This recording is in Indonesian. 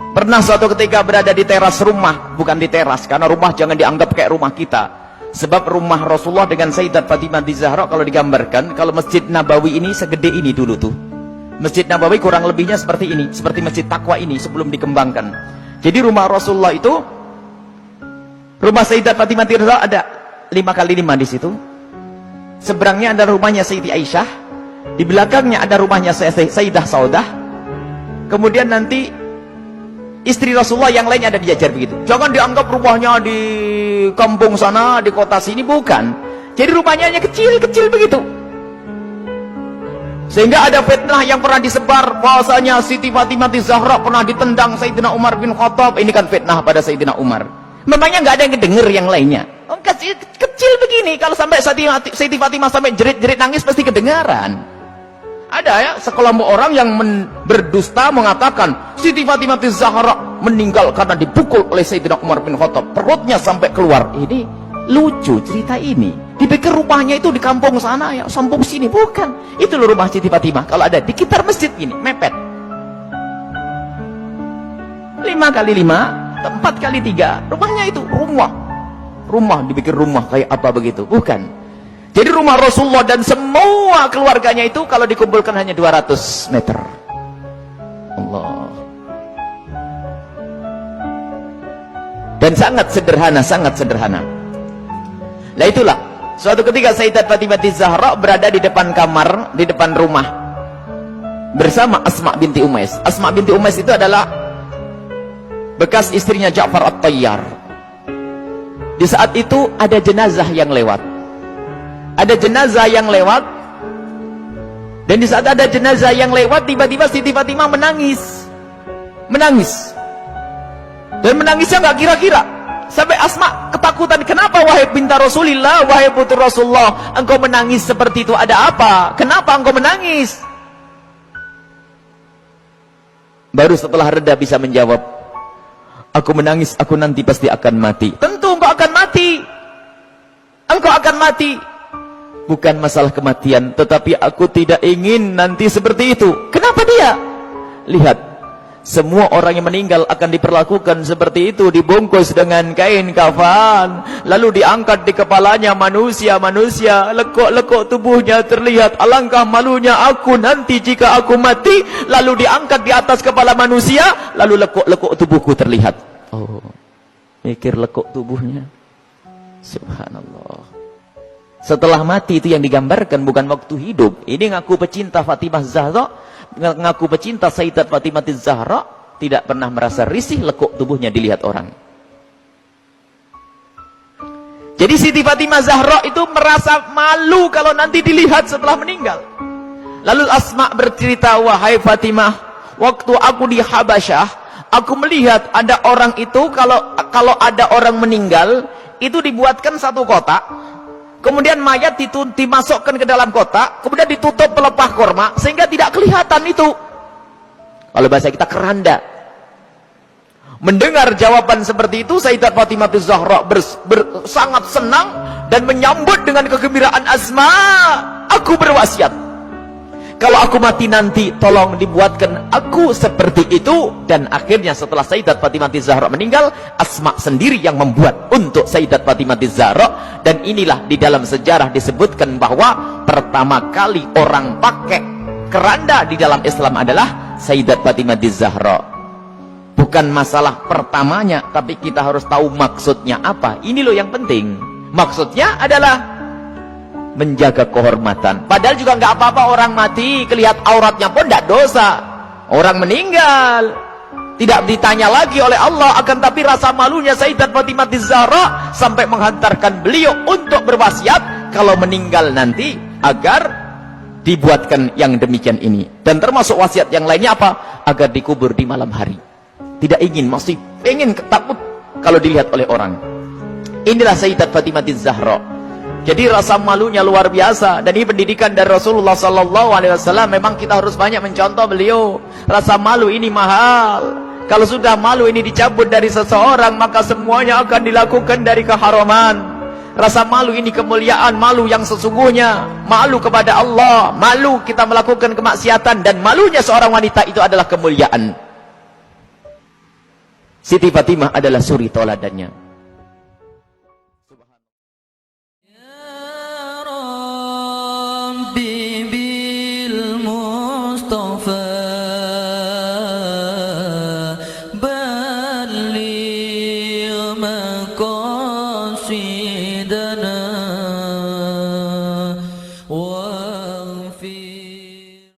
Pernah suatu ketika berada di teras rumah, bukan di teras, karena rumah jangan dianggap kayak rumah kita. Sebab rumah Rasulullah dengan Sayyidat Fatimah Zahra kalau digambarkan, kalau Masjid Nabawi ini segede ini dulu tuh. Masjid Nabawi kurang lebihnya seperti ini, seperti Masjid Taqwa ini sebelum dikembangkan. Jadi rumah Rasulullah itu, rumah Sayyidat Fatimah Zahra ada 5x5 di situ. Seberangnya ada rumahnya Sayyidi Aisyah, di belakangnya ada rumahnya Sayyidah Saudah. Kemudian nanti istri Rasulullah yang lainnya ada dijajar begitu. Jangan dianggap rumahnya di kampung sana, di kota sini, bukan. Jadi rumahnya hanya kecil-kecil begitu. Sehingga ada fitnah yang pernah disebar bahwasanya Siti Fatimah Zahra pernah ditendang Sayyidina Umar bin Khattab. Ini kan fitnah pada Sayyidina Umar. Memangnya nggak ada yang denger yang lainnya. Kecil begini, kalau sampai Siti Fatimah sampai jerit-jerit nangis pasti kedengaran. Ada ya sekelompok orang yang berdusta mengatakan Siti Fatimah Zahra meninggal karena dipukul oleh Sayyidina Umar bin Khattab, perutnya sampai keluar. Ini lucu cerita ini. Dipikir rumahnya itu di kampung sana ya, kampung sini, bukan. Itu loh rumah Siti Fatimah. Kalau ada di sekitar masjid ini, mepet. 5x5, 4x3, rumahnya itu rumah dipikir rumah kayak apa begitu, bukan. Jadi rumah Rasulullah dan semua keluarganya itu kalau dikumpulkan hanya 200 meter. Allah. Dan sangat sederhana. Nah itulah, suatu ketika Sayyidat Fatimah Zahra berada di depan kamar, di depan rumah bersama Asma binti Umais. Asma binti Umais itu adalah bekas istrinya Ja'far At-Tayyar. Di saat itu ada jenazah yang lewat. Dan di saat ada jenazah yang lewat, tiba-tiba Siti Fatimah menangis. Dan menangisnya nggak kira-kira. Sampai Asma ketakutan. Kenapa wahai binti Rasulillah, wahai putri Rasulullah, engkau menangis seperti itu? Ada apa? Kenapa engkau menangis? Baru setelah reda bisa menjawab, aku menangis, aku nanti pasti akan mati. Tentu engkau akan mati. Engkau akan mati. Bukan masalah kematian, tetapi aku tidak ingin nanti seperti itu. Kenapa dia? Lihat, semua orang yang meninggal akan diperlakukan seperti itu, dibungkus dengan kain kafan, lalu diangkat di kepalanya manusia, lekuk-lekuk tubuhnya terlihat. Alangkah malunya aku nanti jika aku mati, lalu diangkat di atas kepala manusia, lalu lekuk-lekuk tubuhku terlihat. Oh, mikir lekuk tubuhnya. Subhanallah. Setelah mati itu yang digambarkan, bukan waktu hidup. Ini ngaku pecinta Fatimah Zahra, ngaku pecinta Sayyidat Fatimah Zahra, tidak pernah merasa risih lekuk tubuhnya dilihat orang. Jadi Siti Fatimah Zahra itu merasa malu kalau nanti dilihat setelah meninggal. Lalu Asma bercerita, wahai Fatimah, waktu aku di Habasyah, aku melihat ada orang itu, kalau ada orang meninggal, itu dibuatkan satu kotak. Kemudian mayat dimasukkan ke dalam kotak, kemudian ditutup pelepah korma sehingga tidak kelihatan itu. Kalau bahasa kita keranda. Mendengar jawaban seperti itu, Sayyidat Fatimah Zahra sangat senang dan menyambut dengan kegembiraan. Asma, aku berwasiat, kalau aku mati nanti tolong dibuatkan aku seperti itu. Dan akhirnya setelah Sayyidat Fatimah Zahra meninggal, Asma sendiri yang membuat untuk Sayyidat Fatimah Zahra. Dan inilah di dalam sejarah disebutkan bahwa pertama kali orang pakai keranda di dalam Islam adalah Sayyidat Fatimah Zahra. Bukan masalah pertamanya, tapi kita harus tahu maksudnya apa. Ini loh yang penting. Maksudnya adalah menjaga kehormatan. Padahal juga nggak apa-apa orang mati, kelihat auratnya pun tidak dosa. Orang meninggal tidak ditanya lagi oleh Allah, akan tapi rasa malunya Sayyidat Fatimah Zahra sampai menghantarkan beliau untuk berwasiat kalau meninggal nanti agar dibuatkan yang demikian ini. Dan termasuk wasiat yang lainnya apa? Agar dikubur di malam hari. Tidak ingin, masih ingin, takut kalau dilihat oleh orang. Inilah Sayyidat Fatimah Zahra. Jadi rasa malunya luar biasa. Dan ini pendidikan dari Rasulullah SAW. Memang kita harus banyak mencontoh beliau. Rasa malu ini mahal. Kalau sudah malu ini dicabut dari seseorang, maka semuanya akan dilakukan dari keharaman. Rasa malu ini kemuliaan, malu yang sesungguhnya. Malu kepada Allah, malu kita melakukan kemaksiatan. Dan malunya seorang wanita itu adalah kemuliaan. Siti Fatimah adalah suri toladannya. Ya Rabbi bil Mustafa balligh maqasid